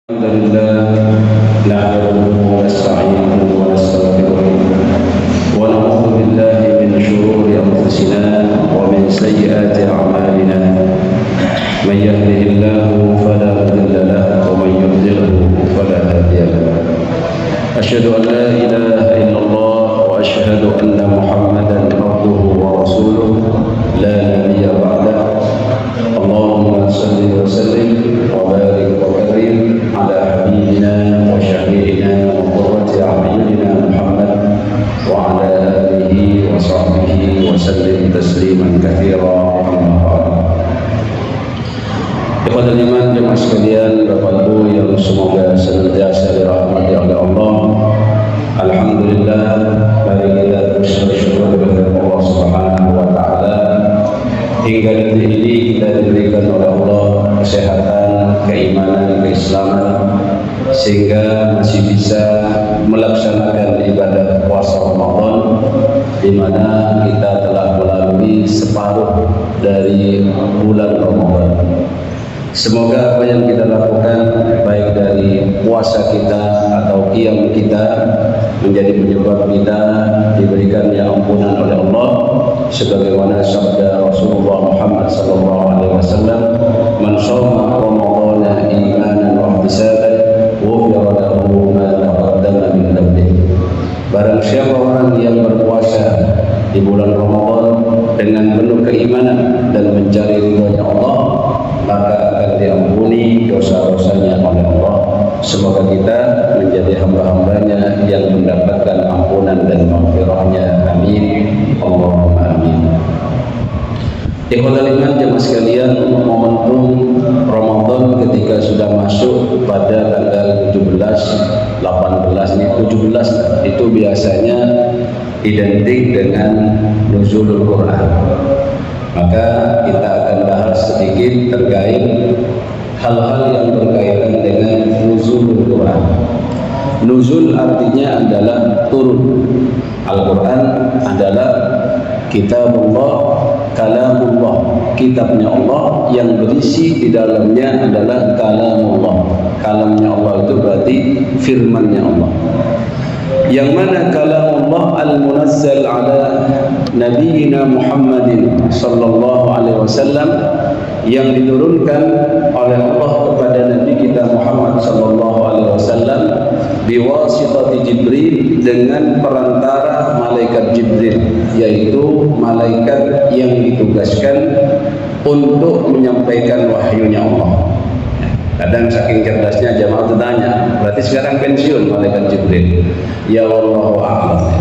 الحمد لله نحمده ونستعينه ونستغفره ونعوذ بالله من شرور أنفسنا ومن سيئات أعمالنا من يهده الله فلا مضل له ومن يضلله فلا هادي له أشهد أن لا إله إلا الله وأشهد أن محمدا عبده ورسوله لا نبي بعده اللهم صل وسلم وبارك وكرم على حبيبنا وشفيعنا وقرة أعيننا محمد وعلى آله وصحبه وسلم تسليما كثيرا أما بعد. Kepada iman jemaah sekalian, Bapak Ibu yang semoga senantiasa dirahmati oleh Allah. Alhamdulillah, mari kita terus bersyukur kepada Allah Subhanahu wa taala. Hingga detik ini kita diberikan oleh Allah kesehatan, keimanan, keislaman, sehingga masih bisa melaksanakan ibadah puasa Ramadan, di mana kita telah melalui separuh dari bulan Ramadan. Semoga apa yang kita lakukan, baik dari puasa kita atau qiyam kita, menjadi penyebab kita diberikannya ampunan oleh Allah, sebagaimana sabda Rasulullah Muhammad SAW, "Man shoma Ramadhana imanan wa ihtisaban, ghufira lahu ma taqaddama min dhanbihi." Barang siapa orang yang berpuasa di bulan Ramadan dengan penuh keimanan dan mencari ridhonya Allah, maka akan diampuni dosa-dosanya oleh Allah. Semoga kita menjadi hamba-hambanya yang mendapatkan ampunan dan maghfirahnya. Amin. Allahumma amin. Ikhwatal iman jemaah sekalian, momentum Ramadan ketika sudah masuk pada tanggal 17, 18 ini 17 itu biasanya identik dengan nuzulul Quran. Maka kita akan bahas sedikit terkait hal-hal yang berkaitan dengan nuzulul Quran. Nuzul artinya adalah turun. Al-Quran adalah kitabullah, kalamullah, kitabnya Allah yang berisi di dalamnya adalah kalamullah. Kalamnya Allah itu berarti firmannya Allah. Yang mana kalamullah al-munazzal ala nabiyina Muhammadin sallallahu alaihi wasallam, yang diturunkan oleh Allah kepada Nabi kita Muhammad sallallahu alaihi wasallam biwasitati Jibril, dengan perantara malaikat Jibril, yaitu malaikat yang ditugaskan untuk menyampaikan wahyunya Allah. Kadang saking cerdasnya jamaah bertanya, berarti sekarang pensiun malaikat Jibril? Ya wallahu a'lam.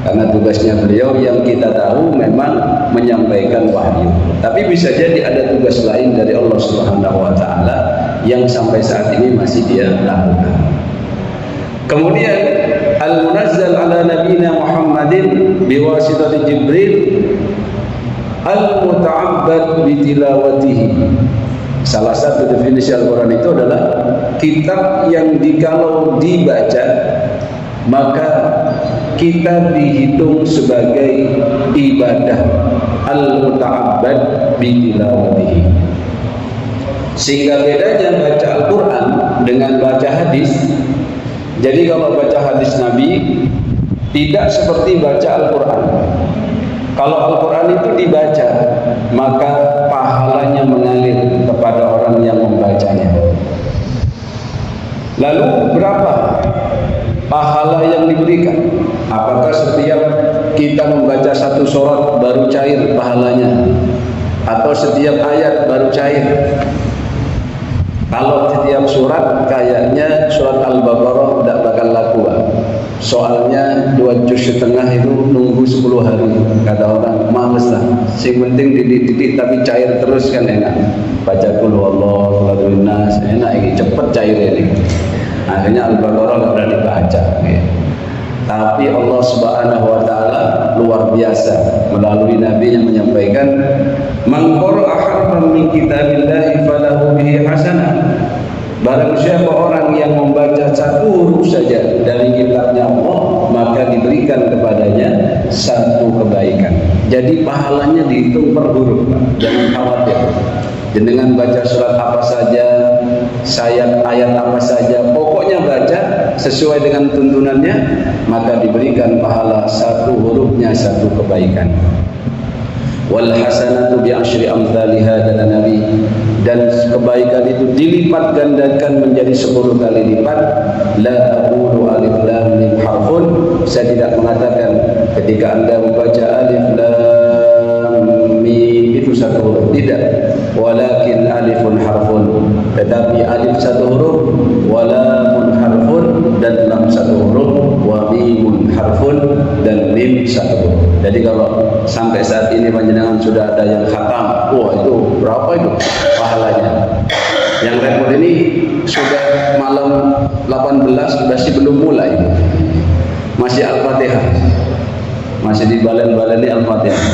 Karena tugasnya beliau yang kita tahu memang menyampaikan wahyu. Tapi bisa jadi ada tugas lain dari Allah Subhanahu wa taala yang sampai saat ini masih dia lakukan. Kemudian al-munazzal ala nabiyina Muhammadin biwasitati Jibril al-muta'abbad bitilawatihi. Salah satu definisi Al-Quran itu adalah kitab yang jikalau dibaca maka kita dihitung sebagai ibadah, al-muta'abbad bitilawatihi. Sehingga bedanya baca Al-Quran dengan baca hadis. Jadi kalau baca hadis Nabi tidak seperti baca Al-Quran. Kalau Al-Quran itu dibaca, maka pahalanya mengalir kepada orang yang membacanya. Lalu berapa pahala yang diberikan? Apakah setiap kita membaca satu surat baru cair pahalanya? Atau setiap ayat baru cair? Kalau setiap surat, kayaknya surat Al-Baqarah tidak bakal laku. Soalnya 2 juz setengah itu nunggu 10 hari. Kata orang, males lah. Yang penting didik-didik tapi cair terus kan enak. Baca qul huwallahu ahad, nas, enak ini, cepet cair ini. Akhirnya Al-Baqarah tidak berani baca. Tapi Allah Subhanahu wa taala luar biasa melalui Nabi yang menyampaikan, "Man qara'a harfan min kitabillahi falahu bihi hasanah." Barang siapa orang yang membaca satu huruf saja dari kitabnya Allah, maka diberikan kepadanya satu kebaikan. Jadi pahalanya dihitung per huruf, Pak. Jangan khawatir. Dengan baca surat apa saja, ayat apa saja, pokoknya baca sesuai dengan tuntunannya, maka diberikan pahala satu hurufnya satu kebaikan. Wal hasanatu bi asyri amsalihha, kata Nabi, dan kebaikan itu dilipat gandakan menjadi 10 kali lipat. La aqulu alif lam mim harfun, saya tidak mengatakan ketika Anda membaca alif lam mim itu satu huruf, tidak, walakin alifun harfun, tetapi alif satu huruf, walamun harfun, dan lam satu huruf, wa mimun harfun, dan mim satu huruf. Jadi kalau sampai saat ini panjenengan sudah ada yang khatam, wah itu berapa itu pahalanya? Yang repot ini sudah malam 18 masih belum mulai, masih Al-Fatihah, masih dibalen-baleni Al-Fatihah.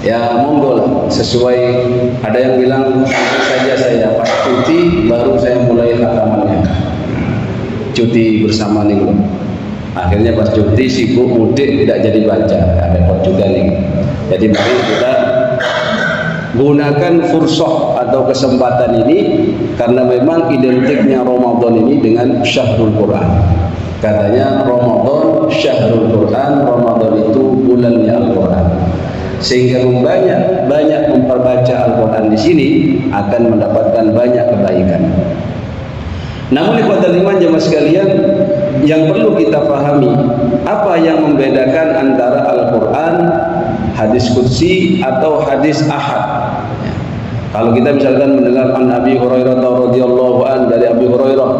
Ya monggo lah, sesuai, ada yang bilang nanti saja saya pas cuti baru saya mulai khatamannya, cuti bersama nih. Akhirnya pas cuti sibuk mudik tidak jadi baca, repot juga nih. Jadi mari kita gunakan fursah atau kesempatan ini, karena memang identiknya Ramadan ini dengan Syahrul Quran. Katanya Ramadan Syahrul Quran, Ramadan itu bulannya Al-Quran. Sehingga banyak memperbaca Al-Quran di sini akan mendapatkan banyak kebaikan. Namun ikhwatal iman jemaah sekalian, yang perlu kita pahami, apa yang membedakan antara Al-Quran, hadis qudsi atau hadis ahad. Kalau kita misalkan mendengar an Abi Hurairah radhiyallahu an, dari Abi Hurairah,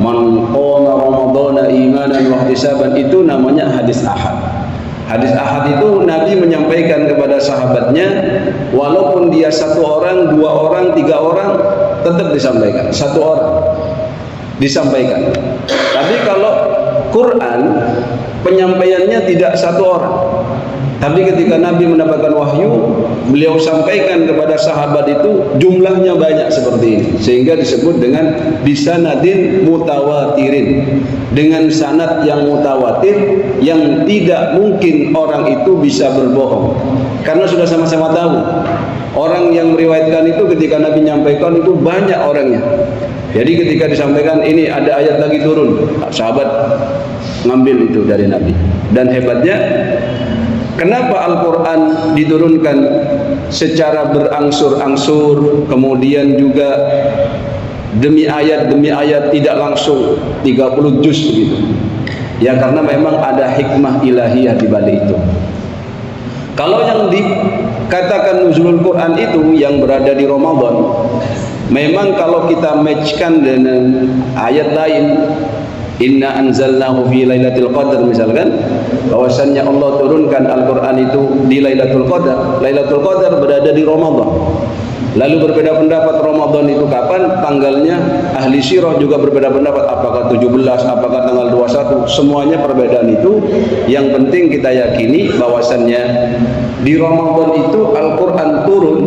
man qama ramadhana imanan wa ihtisaban, itu namanya hadis ahad. Hadis ahad itu Nabi menyampaikan kepada sahabatnya, walaupun dia 1 orang, 2 orang, 3 orang, tetap disampaikan, 1 orang disampaikan. Tapi kalau Quran, penyampaiannya tidak 1 orang, tapi ketika Nabi mendapatkan wahyu, beliau sampaikan kepada sahabat itu jumlahnya banyak seperti ini, sehingga disebut dengan bisanadin mutawatirin, dengan sanad yang mutawatir, yang tidak mungkin orang itu bisa berbohong, karena sudah sama-sama tahu orang yang meriwayatkan itu ketika Nabi menyampaikan itu banyak orangnya. Jadi ketika disampaikan ini ada ayat lagi turun, sahabat ngambil itu dari Nabi. Dan hebatnya, kenapa Al-Quran diturunkan secara berangsur-angsur, kemudian juga demi ayat tidak langsung 30 juz begitu. Ya karena memang ada hikmah ilahiyah di balik itu. Kalau yang dikatakan nuzulul Quran itu yang berada di Ramadan, memang kalau kita matchkan dengan ayat lain, inna anzalnahu fi lailatul qadar misalkan, bahwasannya Allah turunkan Al-Quran itu di Lailatul Qadar. Lailatul Qadar berada di Ramadan. Lalu berbeda pendapat Ramadan itu kapan tanggalnya. Ahli sirah juga berbeda pendapat, apakah 17, apakah tanggal 21, semuanya perbedaan itu. Yang penting kita yakini bahwasannya di Ramadan itu Al-Quran turun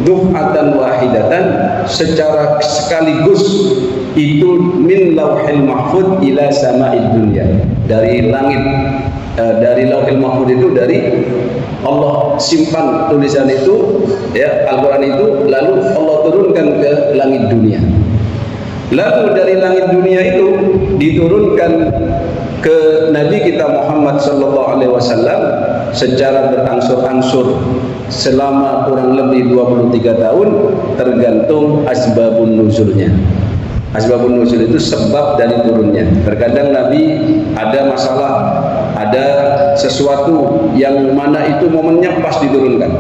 duf'atan wahidatan, secara sekaligus, itu min lauhil mahfud ila sama'id dunya, dari langit, dari lauhil mahfud itu dari Allah simpan tulisan itu, ya, Al-Quran itu, lalu Allah turunkan ke langit dunia. Lalu dari langit dunia itu diturunkan ke Nabi kita Muhammad sallallahu alaihi wasallam secara berangsur-angsur selama kurang lebih 23 tahun, tergantung asbabun nuzulnya. Asbabun nuzul itu sebab dari turunnya. Terkadang Nabi ada masalah, ada sesuatu yang mana itu momennya pas diturunkan.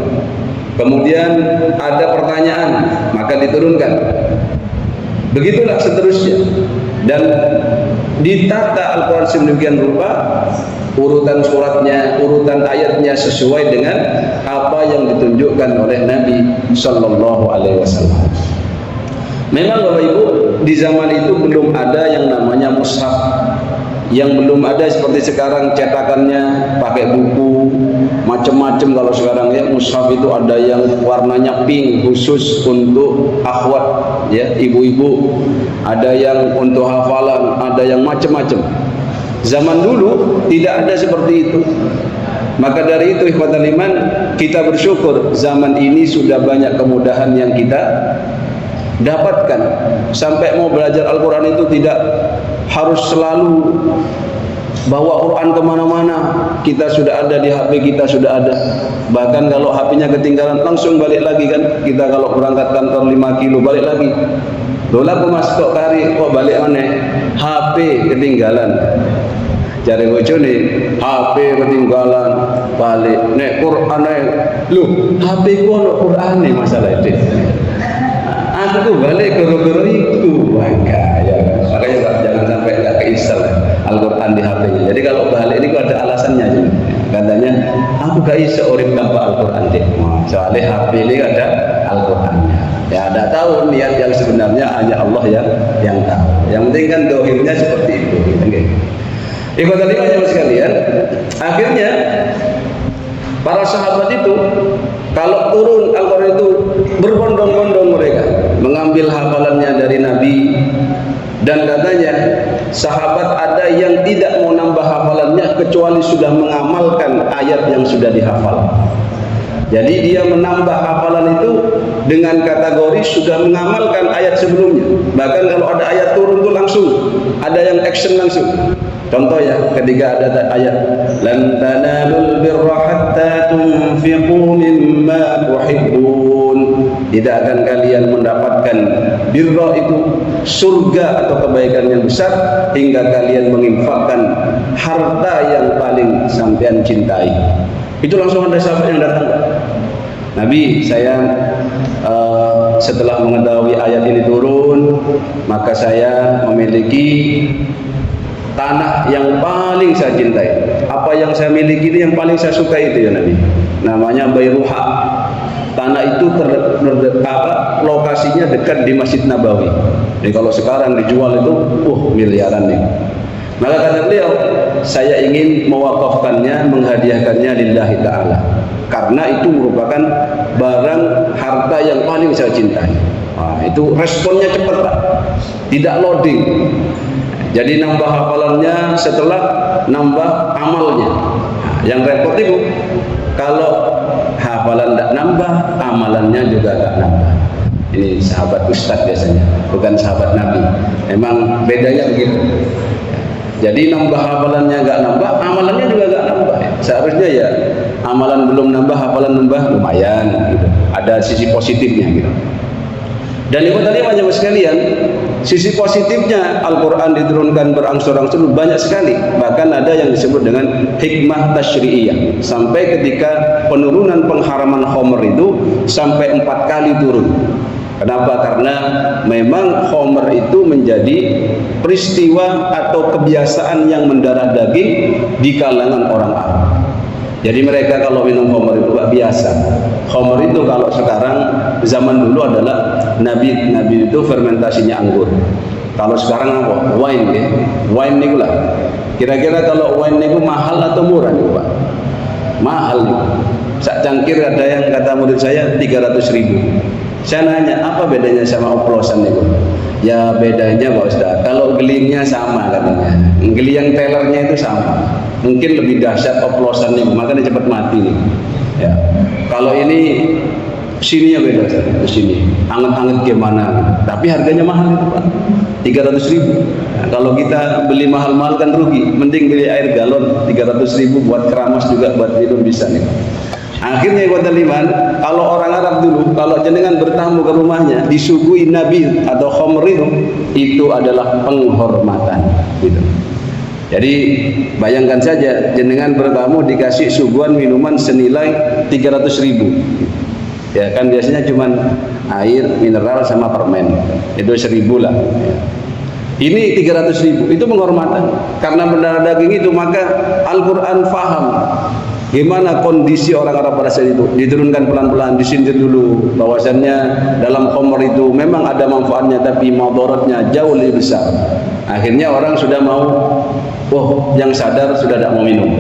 Kemudian ada pertanyaan, maka diturunkan. Begitulah seterusnya. Dan ditata Al-Quran sedemikian rupa, urutan suratnya, urutan ayatnya sesuai dengan apa yang ditunjukkan oleh Nabi sallallahu alaihi wasallam. Memang Bapak Ibu, di zaman itu belum ada yang namanya mushaf, yang belum ada seperti sekarang cetakannya pakai buku macam-macam. Kalau sekarang ya mushaf itu ada yang warnanya pink khusus untuk akhwat, ya, ibu-ibu, ada yang untuk hafalan, ada yang macam-macam. Zaman dulu tidak ada seperti itu. Maka dari itu ikhwatal iman, kita bersyukur zaman ini sudah banyak kemudahan yang kita Dapatkan sampai mau belajar Al-Quran itu tidak harus selalu bawa Quran kemana-mana. Kita sudah ada di HP, kita sudah ada. Bahkan kalau HP-nya ketinggalan langsung balik lagi kan. Kita kalau berangkat kantor 5 kilo balik lagi. Dola mas kok kari kok balik aneh. HP ketinggalan. Cari bojone, HP ketinggalan balik. Nek Quran lu HP ku ono Quran nih masalah itu. Aku tuh balik guru-guru itu, makanya jangan sampai nggak keinstal Al-Quran di HP-nya. Jadi kalau balik ini ada alasannya juga. Katanya aku gak bisa urip tanpa Al-Quran deh. Soalnya HP ini ada Al-Qurannya. Ya ada tahu niat yang sebenarnya hanya Allah yang tahu. Yang penting kan dohirnya seperti itu. Ikhwatal iman sekalian, akhirnya para sahabat itu kalau turun Al-Quran itu berbondong-bondong mereka mengambil hafalannya dari Nabi. Dan katanya sahabat ada yang tidak mau nambah hafalannya kecuali sudah mengamalkan ayat yang sudah dihafal. Jadi dia menambah hafalan itu dengan kategori sudah mengamalkan ayat sebelumnya. Bahkan kalau ada ayat turun itu langsung ada yang action langsung. Contoh ya, ketika ada ayat lan tanalul birra hatta tunfiqu mimma tuhibbun. Tidak akan kalian mendapatkan birra itu surga atau kebaikan yang besar hingga kalian menginfakkan harta yang paling sampean cintai. Itu langsung ada sahabat yang datang. Nabi, saya setelah mengetahui ayat ini turun, maka saya memiliki tanah yang paling saya cintai. Apa yang saya miliki ini yang paling saya suka itu ya Nabi. Namanya Bayruha. Tanah itu lokasinya dekat di Masjid Nabawi. Jadi kalau sekarang dijual itu miliaran nih. Maka kata beliau, saya ingin mewakafkannya, menghadiahkannya lillahi ta'ala. Karena itu merupakan barang harta yang paling saya cintai. Nah, itu responnya cepat Pak. Tidak loading. Jadi nambah hafalannya setelah nambah amalnya. Nah, yang repot itu kalau hafalan tidak nambah, amalannya juga tidak nambah. Ini sahabat ustadz biasanya, bukan sahabat Nabi. Memang bedanya begitu. Jadi nambah hafalannya nggak nambah, amalannya juga nggak nambah. Seharusnya ya amalan belum nambah, hafalan nambah lumayan. Gitu. Ada sisi positifnya gitu. Dan ibu tadi banyak sekalian, sisi positifnya Al-Quran diturunkan berangsur-angsur banyak sekali. Bahkan ada yang disebut dengan hikmah tasyri'iyah. Sampai ketika penurunan pengharaman khamr itu sampai 4 kali turun. Kenapa? Karena memang khamr itu menjadi peristiwa atau kebiasaan yang mendarah daging di kalangan orang Arab. Jadi mereka kalau minum khamr itu biasa. Khamr itu kalau sekarang zaman dulu adalah Nabi itu fermentasinya anggur. Kalau sekarang apa? Wine ya. Wine niku lah. Kira-kira kalau wine niku mahal atau murah niku Pak? Mahal niku. Sak cangkir ada yang kata murid saya 300.000. Saya nanya, apa bedanya sama oplosan niku? Ya bedanya Pak Ustaz, kalau gelingnya sama katanya. Geling tellernya itu sama. Mungkin lebih dahsyat oplosan niku, makanya cepat mati nih. Ya. Kalau ini sininya beda ke sini. Anget-anget gimana? Tapi harganya mahal itu Pak. 300.000. Nah, kalau kita beli mahal-mahal kan rugi. Mending beli air galon 300.000 buat keramas juga buat minum bisa nih. Akhirnya ikhwatal iman, kalau orang Arab dulu, kalau jenengan bertamu ke rumahnya, disuguhi nabi atau khamr itu adalah penghormatan. Gitu. Jadi bayangkan saja, jenengan bertamu dikasih suguhan minuman senilai 300.000. Ya kan biasanya cuma air, mineral sama permen. Itu 1.000 lah. Ini 300.000, itu penghormatan. Karena berdarah daging itu, maka Al-Quran faham gimana kondisi orang Arab pada saat itu. Diturunkan pelan-pelan, disindir dulu bahwasannya dalam khamr itu memang ada manfaatnya, tapi madaratnya jauh lebih besar. Akhirnya orang sudah mau, yang sadar sudah tidak mau minum.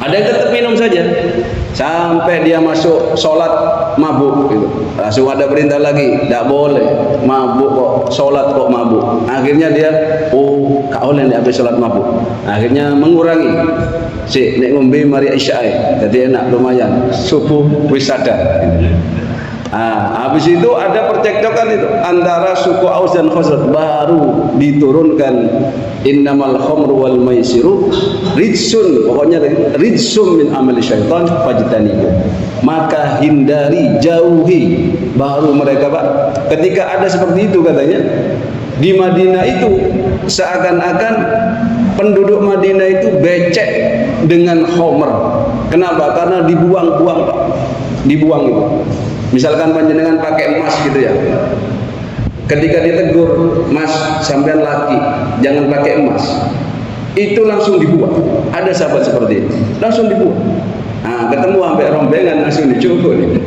Ada yang tetap minum saja sampai dia masuk sholat mabuk gitu. Langsung ada perintah lagi, tidak boleh mabuk kok, sholat kok mabuk. Akhirnya dia kak oleh nih habis sholat mabuk. Akhirnya mengurangi. Nek ngombe mari isya, jadi enak lumayan. Subuh wis sadar. Gitu. Habis itu ada percekcokan itu antara suku Aus dan Khazraj, baru diturunkan innamal khamru wal maisiru rijsun, pokoknya rijsum min amali syaitan fajtanibu, maka hindari, jauhi. Baru mereka Pak, ketika ada seperti itu katanya di Madinah itu, seakan-akan penduduk Madinah itu becek dengan khamr. Kenapa? Karena dibuang-buang Pak, dibuang itu. Misalkan panjenengan pakai emas gitu ya, ketika ditegur, mas sampean laki jangan pakai emas, itu langsung dibuang. Ada sahabat seperti itu, langsung dibuang. Ketemu sampai rombengan langsung dicukur nih.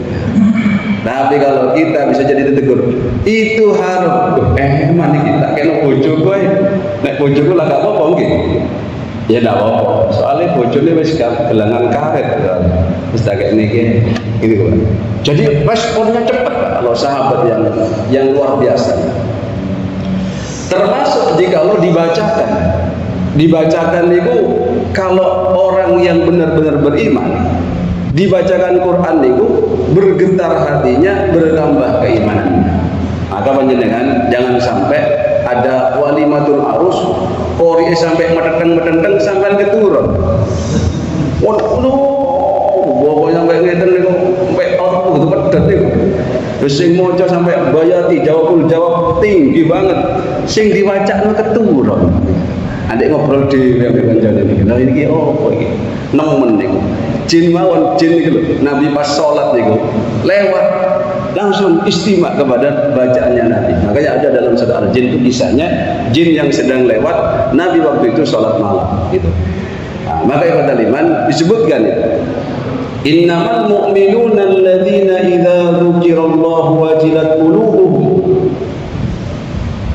Tapi kalau kita bisa jadi ditegur, itu haram. Mana kita kena bojo kowe, nek bojoku lah gak apa-apa mungkin. Ya enggak apa-apa. Soalnya bojone wis gelangan karet. Wis tak kayak niki gitu Pak. Jadi responnya cepat Pak kalau sahabat yang luar biasa. Termasuk jikalau dibacakan itu, kalau orang yang benar-benar beriman dibacakan Quran itu bergetar hatinya, bertambah keimanannya. Maka panjenengan jangan sampai ada walimatul arus kori sampai metenteng sampai keturun. Pokoknya sampai ngeten niku sampai opo gitu pedet niku. Terus sing maca sampai bayati jawab tinggi banget. Sing diwacakno keturun. Adek ngobrol dhewe ambek kancane iki. Lah iki opo iki? Nemen niku. Jin mawon, jin niku lho. Nabi pas salat niku lewat langsung istimak kepada bacaannya Nabi. Makanya ada dalam surah Al-Jin itu kisahnya jin yang sedang lewat, Nabi waktu itu sholat malam gitu. Maka ibadah iman disebutkan ya, innamal mu'minuna alladzina idza dzukirallahu wajilat qulubuhum,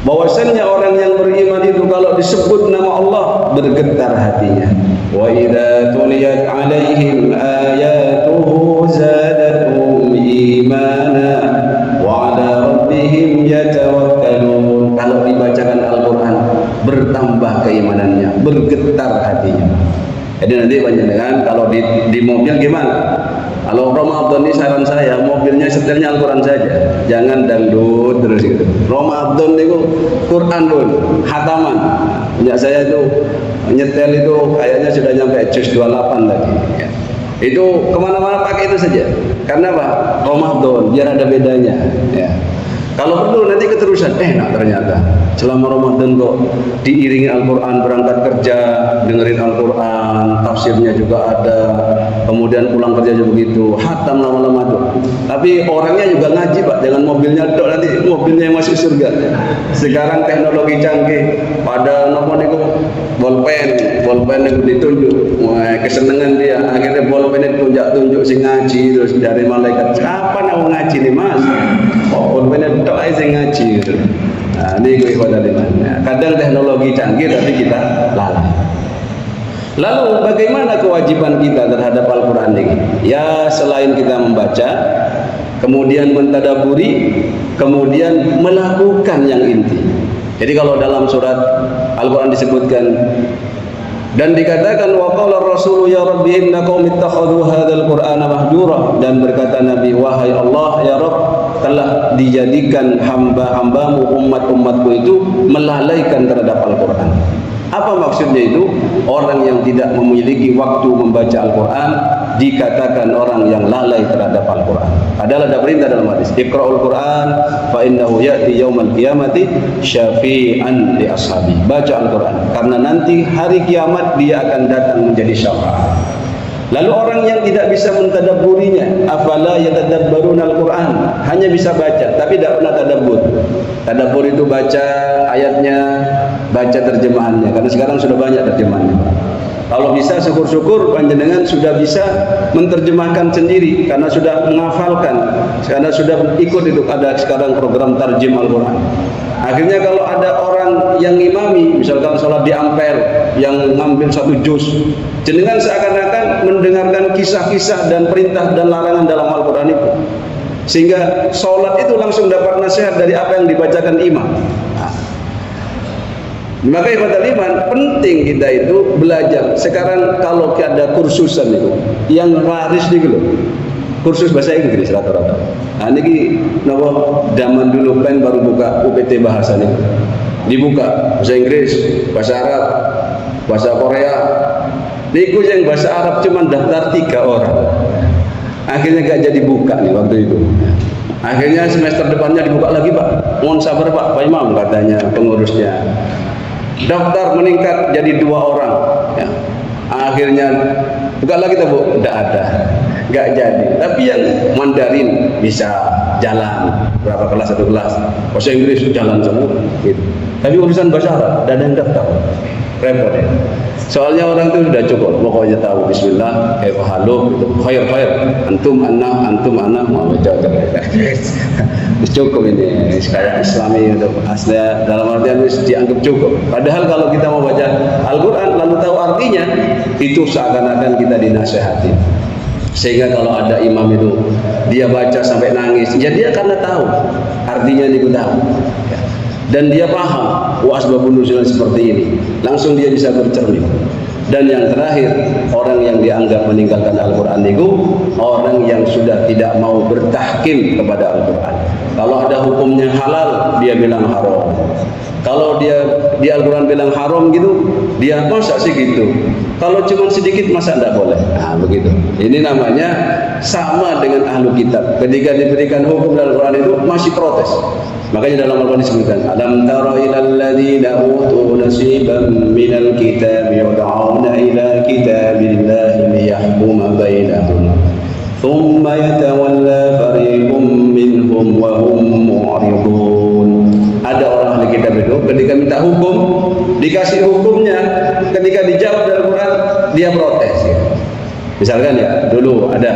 bahwasannya orang yang beriman itu kalau disebut nama Allah bergetar hatinya. Wa idza tuliyat alaihim ayatuhu zadatuhum imana wa ala rabbihim yatawakkalun. Kalau dibacakan Al-Qur'an bertambah keimanannya, bergetar hatinya. Jadi nanti panjenengan kalau di mobil gimana? Kalau Ramadan ini saran saya, mobilnya setelnya Al-Quran saja, jangan dangdut terus gitu. Ramadan itu Quran pun, hataman. Punya saya itu nyetel itu kayaknya sudah nyampe juz 28 lagi. Ya. Itu kemana-mana pakai itu saja. Karena apa? Ramadan, biar ada bedanya. Ya. Kalau perlu nanti keterusan, enak ternyata. Selama Ramadan kok diiringi Al-Quran, berangkat kerja, dengerin Al-Quran, tafsirnya juga ada, kemudian pulang kerja juga begitu, hatam lama-lama tuh. Tapi orangnya juga ngaji Pak, jangan mobilnya dok, nanti mobilnya masuk surga. Sekarang teknologi canggih, pada nomor itu bolpen itu ditunjuk, kesenangan dia, akhirnya bolpen itu tunjuk si ngaji, terus dari malaikat, kapan aku ngaji nih mas? Bolpennya dok aja ngaji gitu. Nah, ini ibadah iman. Kadang teknologi canggih tapi kita lalai. Lalu bagaimana kewajiban kita terhadap Al-Quran ini? Ya selain kita membaca, kemudian mentadaburi, kemudian melakukan yang inti. Jadi kalau dalam surat Al-Quran disebutkan dan dikatakan wa qala ar-rasulu ya rabbi inna qaumi ittakhadhu hadzal qur'ana mahjura, dan berkata Nabi, wahai Allah ya Rabb, telah dijadikan hamba-hambamu, umat-umatku itu melalaikan terhadap Al-Quran. Apa maksudnya itu? Orang yang tidak memiliki waktu membaca Al-Quran dikatakan orang yang lalai terhadap Al-Quran. Padahal ada perintah dalam hadis, Iqra'ul Quran fa innahu ya'ti yaumal qiyamati syafi'an li ashabi. Baca Al-Quran karena nanti hari kiamat dia akan datang menjadi syafaat. Lalu orang yang tidak bisa mentadabburinya, afala yatadabbaruna Al-Quran, hanya bisa baca tapi tidak pernah tadabbur. Tadabbur itu baca ayatnya, baca terjemahannya, karena sekarang sudah banyak terjemahannya. Kalau bisa syukur-syukur panjenengan sudah bisa menerjemahkan sendiri karena sudah menghafalkan, karena sudah ikut itu ada sekarang program tarjim Al-Quran. Akhirnya kalau ada orang yang ngimami, misalkan sholat di Ampel yang ngambil satu juz, jenengan seakan-akan mendengarkan kisah-kisah dan perintah dan larangan dalam Al-Quran itu, sehingga sholat itu langsung dapat nasihat dari apa yang dibacakan imam. Maka ibadah iman penting kita itu belajar. Sekarang kalau ada kursusan itu yang laris nih loh, kursus bahasa Inggris rata-rata. Nah niki napa zaman dulu pen baru buka UPT bahasa nih. Dibuka bahasa Inggris, bahasa Arab, bahasa Korea. Niku yang bahasa Arab cuma daftar 3 orang. Akhirnya gak jadi buka nih waktu itu. Akhirnya semester depannya dibuka lagi, Pak. Mohon sabar Pak Imam, katanya pengurusnya. Daftar meningkat jadi 2 orang. Ya. Akhirnya buka lagi tuh Bu, tidak ada, nggak jadi. Tapi yang Mandarin bisa jalan, berapa kelas, 1 kelas. Bahasa Inggris jalan semua. Gitu. Tapi urusan bahasa Arab, tidak ada yang daftar. Repot ya. Soalnya orang itu sudah cukup, pokoknya tahu Bismillah, halu, khair, antum ana, mau baca. Cukup ini, kayak Islami itu aslinya dalam artian dianggap cukup. Padahal kalau kita mau baca Al-Quran lalu tahu artinya, itu seakan-akan kita dinasehati. Sehingga kalau ada imam itu dia baca sampai nangis, ya dia karena tahu artinya, dia tahu. Dan dia paham asbabun nuzul seperti ini, langsung dia bisa bercermin. Dan yang terakhir, orang yang dianggap meninggalkan Al-Quran itu orang yang sudah tidak mau bertahkim kepada Al-Quran. Kalau ada hukumnya halal, dia bilang haram. Kalau dia di Al-Quran bilang haram gitu, dia masa sih gitu. Kalau cuma sedikit masa tidak boleh. Nah begitu. Ini namanya sama dengan ahlu kitab. Ketika diberikan hukum dalam Al-Quran itu masih protes. Makanya dalam Al-Quran disebutkan, alam tara ilal ladzina utu nasiban minal kitab yud'auna ila kitabillahi liyahkuma bainahum thumma yatawalla fariqum minhum wa hum mu'ridun. Ada orang ahli kitab itu ketika minta hukum, dikasih hukumnya, ketika dijawab dalam Al-Quran dia protes ya. Misalkan ya, dulu ada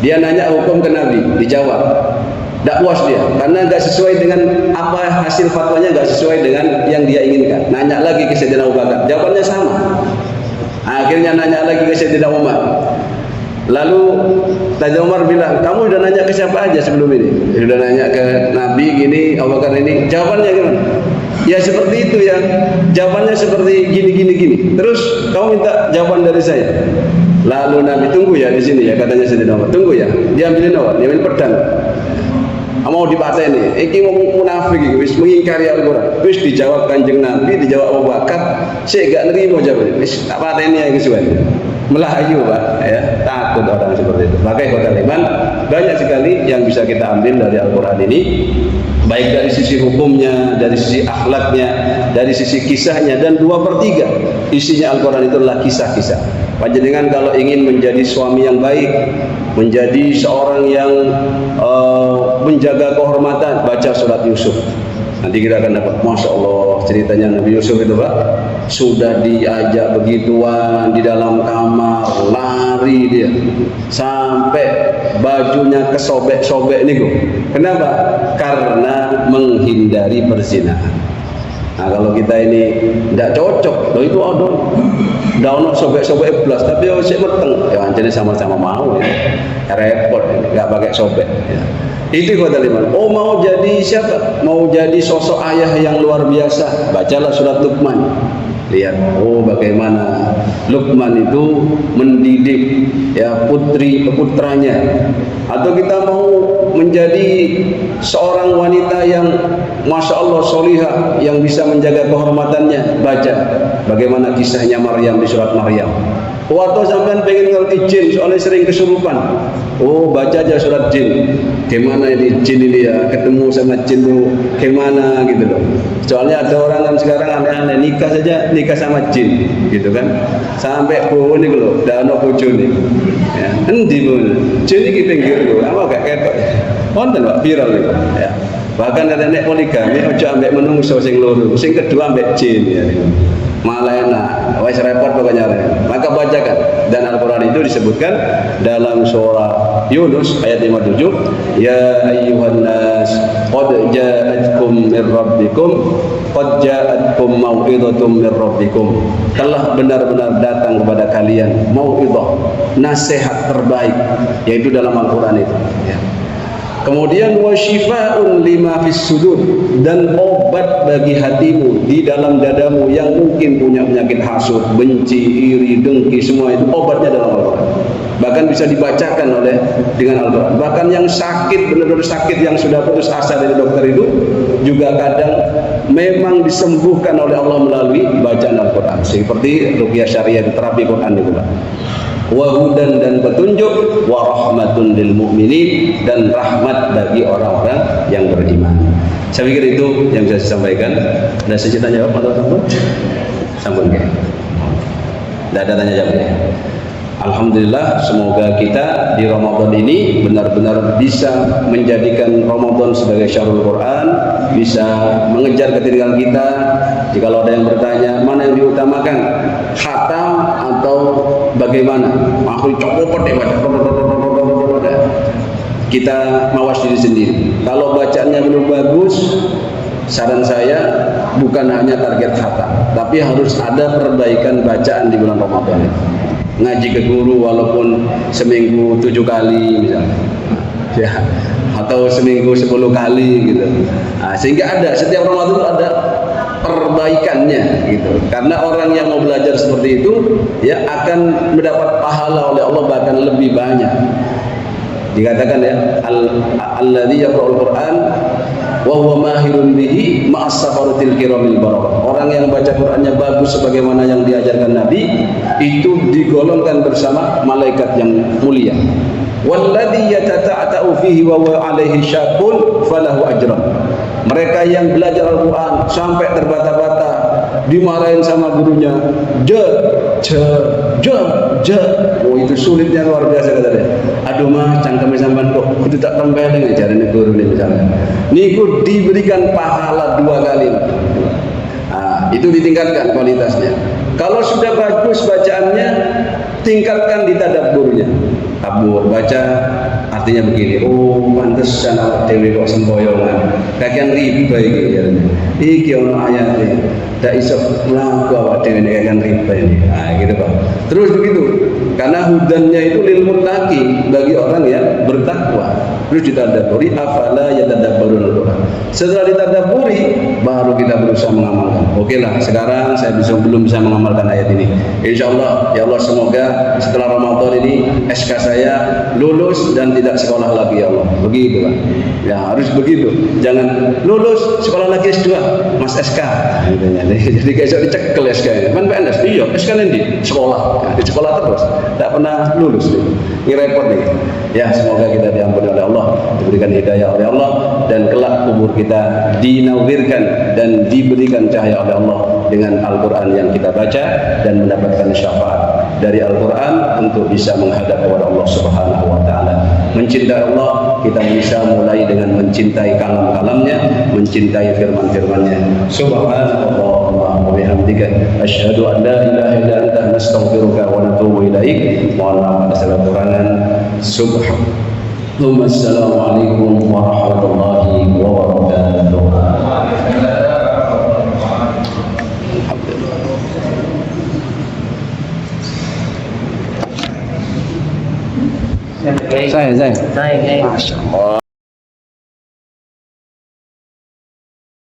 dia nanya hukum ke Nabi, dijawab tidak puas dia, karena nggak sesuai dengan apa hasil fatwanya, nggak sesuai dengan yang dia inginkan. Nanya lagi ke Sayyidina Abu Bakar, jawabannya sama. Akhirnya nanya lagi ke Sayyidina Umar. Lalu Sayyidina Umar bilang, kamu udah nanya ke siapa aja sebelum ini? Sudah nanya ke Nabi gini, Abu Bakar ini, jawabannya gimana? Ya seperti itu ya, jawabannya seperti gini. Terus kamu minta jawaban dari saya. Lalu Nabi, tunggu ya di sini ya, katanya Sayyidina Umar, tunggu ya. Dia ambilin apa? Dia ambil pedang. Mau dipateni, iki mau munafik iki wis mengingkari Al-Qur'an. Wis dijawab Kanjeng Nabi, dijawab Abu Bakar, sik gak nerima jawabannya. Wis tak pateni ae kesuwen. Melayu Pak, ya, takut orang seperti itu. Makanya kota Liman banyak sekali yang bisa kita ambil dari Al-Qur'an ini, baik dari sisi hukumnya, dari sisi akhlaknya, dari sisi kisahnya, dan 2/3 isinya Al-Qur'an itu adalah kisah-kisah. Panjenengan kalau ingin menjadi suami yang baik, menjadi seorang yang menjaga kehormatan, baca surat Yusuf. Nanti kita akan dapat, Masya Allah, ceritanya Nabi Yusuf itu Pak, sudah diajak begituan di dalam kamar, lari dia sampai bajunya kesobek-sobek nih. Kenapa? Karena menghindari perzinahan. Nah kalau kita ini tidak cocok, loh itu ada daun sobek-sobek belas, tapi ya saya meteng, ya jadi sama-sama mau ya. Repot, nggak pakai sobek. Ya. Itu kota Liman. Oh mau jadi siapa? Mau jadi sosok ayah yang luar biasa? Bacalah surat Luqman. Lihat, oh bagaimana Luqman itu mendidik ya putranya. Atau kita mau menjadi seorang wanita yang Masya Allah solihah, yang bisa menjaga kehormatannya, baca bagaimana kisahnya Maryam di surat Maryam. Waktu sampean pengen ngerti jin, soalnya sering kesurupan, oh baca aja surat jin. Gimana ini jin ini ya, ketemu sama jin itu gimana gitu loh. Soalnya ada orang kan sekarang aneh-aneh, nikah sama jin gitu kan, sampai pohon ini loh, dah ono bojo nih ya, endi pun jin ini pinggir loh, apa gak ketok wonten Pak, viral nih ya. Bahkan ada nek poligami ojo ambek menungso sing loro, sing kedua ambek jin ya. Malah enak, wis repot pokoknya. Maka bacakan, dan Al-Quran itu disebutkan dalam surah Yunus ayat 57, ya ayyuhan nas qad ja'atkum mir rabbikum mau'idhatum mir rabbikum, telah benar-benar datang kepada kalian mau'idhah, nasihat terbaik, yaitu dalam Al-Quran itu ya. Kemudian wasyifaun lima fis sudur, dan obat bagi hatimu di dalam dadamu yang mungkin punya penyakit hasud, benci, iri, dengki, semua itu obatnya dalam Al-Quran. Bahkan bisa dibacakan dengan Al-Quran. Bahkan yang sakit, benar-benar sakit yang sudah putus asa dari dokter itu juga kadang memang disembuhkan oleh Allah melalui bacaan Al-Quran. Seperti ruqyah syariah, terapi Quran itu Pak. Wahudan dan petunjuk, warahmatun lil mu'minin dan rahmat bagi orang-orang yang beriman. Saya pikir itu yang bisa saya sampaikan. Ada sesi tanya jawab atau sambung? Sambung ya. Tidak ada tanya jawab ya. Alhamdulillah, semoga kita di Ramadan ini benar-benar bisa menjadikan Ramadan sebagai syahrul Quran, bisa mengejar ketertinggalan kita. Jikalau ada yang bertanya mana yang diutamakan, khatam atau bagaimana, aku copot deh baca, kita mawas diri sendiri. Kalau bacaannya belum bagus, saran saya bukan hanya target khatam, tapi harus ada perbaikan bacaan di bulan Ramadan ini. Ngaji ke guru walaupun seminggu 7 kali misalnya, ya, atau seminggu 10 kali gitu. Nah, sehingga ada setiap Ramadan itu ada perbaikannya gitu. Karena orang yang mau belajar seperti itu ya akan mendapat pahala oleh Allah bahkan lebih banyak. Dikatakan ya, alladzi yaqra'ul Qur'an wa huwa mahirun bihi ma'as safaratil kiramil bararah. Orang yang baca Qur'annya bagus sebagaimana yang diajarkan Nabi, itu digolongkan bersama malaikat yang mulia. Walladzi yatata'atu fihi wa huwa 'alaihi syaqun falahu ajran. Mereka yang belajar Al-Qur'an sampai terbata-bata, dimarahin sama gurunya, oh itu sulitnya luar biasa katanya. Aduh mah cangkeme sampean kok kudu tak tempeleng jarene guru ini misalnya. Niku diberikan pahala 2 kali. Nah, itu ditingkatkan kualitasnya. Kalau sudah bagus bacaannya, tingkatkan di tadabburnya. Tabur baca artinya begini, oh pantes anak dewi kok semboyongan kakian riba iki ya. Iki ono ayate ndak iso mlaku awak dhewe nek kakian riba ini. Nah gitu Pak. Terus begitu. Karena hudannya itu lil muttaqi, bagi orang yang bertakwa. Terus ditadabburi, afala yatadabbarun Al-Qur'an. Setelah ditadabburi baru kita berusaha mengamalkan. Oke lah, sekarang saya belum bisa mengamalkan ayat ini. Insyaallah ya Allah, semoga setelah Ramadan ini SK saya lulus dan tidak sekolah lagi ya Allah. Begitu Pak. Ya harus begitu. Jangan lulus sekolah lagi S2, Mas SK. Jadi kayak so dicekel SK. Man PNS, iya SK nanti sekolah. Di sekolah terus. Tidak pernah lulus. Ini repot nih. Ya semoga kita diampuni oleh Allah, diberikan hidayah oleh Allah, dan kelak kubur kita dinawirkan dan diberikan cahaya oleh Allah dengan Al-Quran yang kita baca dan mendapatkan syafaat dari Al-Quran untuk bisa menghadap kepada Allah Subhanahu wa Ta'ala. Mencintai Allah, kita bisa mulai dengan mencintai kalam-kalamnya, mencintai firman-firmannya. Subhanallah wa bihamdika asyhadu an la ilaha illa anta nastaghfiruka wa natubu ilaik. Mohon maaf atas segala kekurangan. Assalamualaikum warahmatullahi wabarakatuh. Saya. Masya Allah.